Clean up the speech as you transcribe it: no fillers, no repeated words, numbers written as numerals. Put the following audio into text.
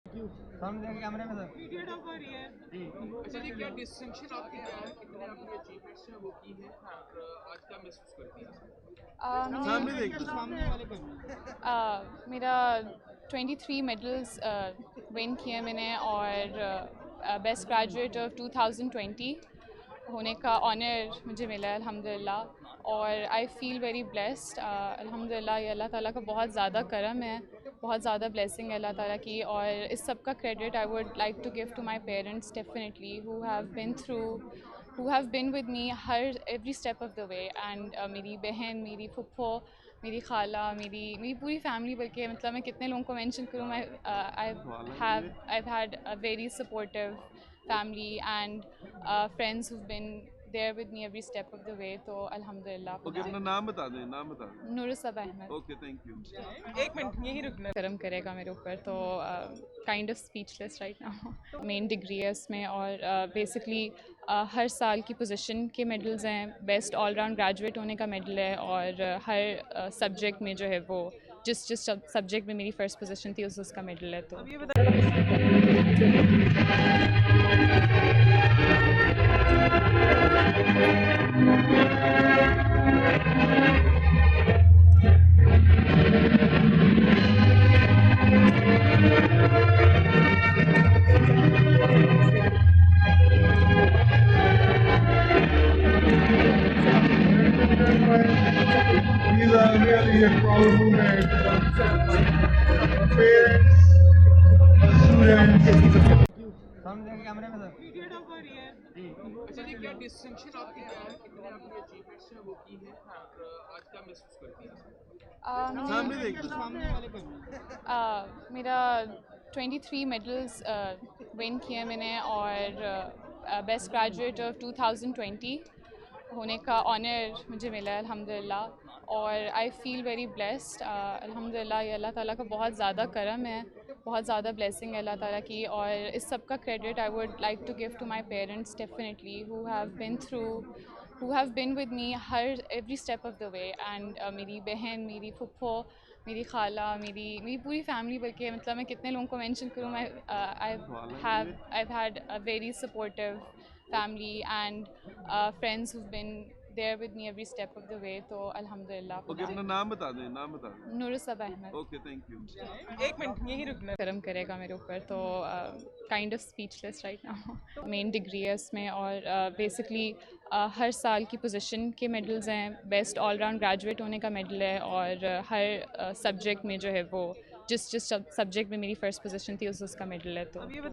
सामने देखिए कैमरे में सर। वीडियो टॉक हो रही है जी। अच्छा जी, क्या डिस्टिंक्शन आपके क्या है, कितने आपकी अचीवमेंट्स हैं वो की हैं और आज क्या महसूस करती हैं? सामने देखिए सामने वाले पे। मेरा 23 मेडल्स विन किए मैंने और बेस्ट ग्रेजुएट ऑफ 2020 होने का ऑनर मुझे मिला है अल्हम्दुलिल्लाह। और आई फ़ील वेरी ब्लेस्ड अल्हम्दुलिल्लाह। ये अल्लाह ताला का बहुत ज़्यादा करम है, बहुत ज़्यादा ब्लेसिंग है अल्लाह ताला की। और इस सब का credit I would like to give to my parents definitely, who have been with me हर every step of the way. And मेरी बहन, मेरी फुप्पो, मेरी खाला, मेरी पूरी फैमिली, बल्कि मतलब मैं कितने लोगों को मेंशन करूँ। मैं I've had a very supportive family and friends who've been there with me every step of the way, तो अल्हम्दुलिल्लाह। ओके, अपना नाम बता दें, नाम बता दें। Noorusaba Ahmad. Okay, thank you. एक मिनट यही रुकना करम करेगा मेरे ऊपर, तो kind of speechless right now. Main degree है उसमें और बेसिकली हर साल की पोजीशन के मेडल्स हैं। बेस्ट ऑलराउंड ग्रेजुएट होने का मेडल है और हर सब्जेक्ट में जो है वो जिस जिस सब्जेक्ट में मेरी फ़र्स्ट पोजीशन थी उसका मेडल है। तो अब ये बता These are really a proud moment. Parents, students, सामने देखिए कैमरे में सर। वीडियो टॉक हो रही है जी। अच्छा जी, क्या डिस्टिंक्शन आपके क्या है, कितने आपकी अचीवमेंट्स हैं वो की हैं और आज क्या महसूस करती हैं? सामने देखिए सामने वाले पे। मेरा 23 मेडल्स विन किए मैंने और बेस्ट ग्रेजुएट ऑफ 2020 होने का ऑनर मुझे मिला है अल्हम्दुलिल्लाह। और आई फ़ील वेरी ब्लेस्ड अल्हम्दुलिल्लाह। ये अल्लाह ताला का बहुत ज़्यादा करम है, बहुत ज़्यादा ब्लेसिंग है अल्लाह ताला की। और इस सब का credit I would like to give to my parents definitely, who have been with me हर every step of the way. And मेरी बहन, मेरी फुप्पो, मेरी खाला, मेरी पूरी फैमिली, बल्कि मतलब मैं कितने लोगों को मेंशन करूँ। मैं I've had a very supportive family and friends who've been there with me every step of the way, तो अल्हम्दुलिल्लाह। ओके, अपना नाम बता दें, नाम बता दें। Noorusaba Ahmad. Okay, thank you. एक मिनट यही रुकना करम करेगा मेरे ऊपर, तो kind of speechless right now. Main degree है उसमें और बेसिकली हर साल की पोजीशन के मेडल्स हैं। बेस्ट ऑलराउंड ग्रेजुएट होने का मेडल है और हर सब्जेक्ट में जो है वो जिस जिस सब्जेक्ट में मेरी फ़र्स्ट पोजीशन थी उसका मेडल है। तो अब ये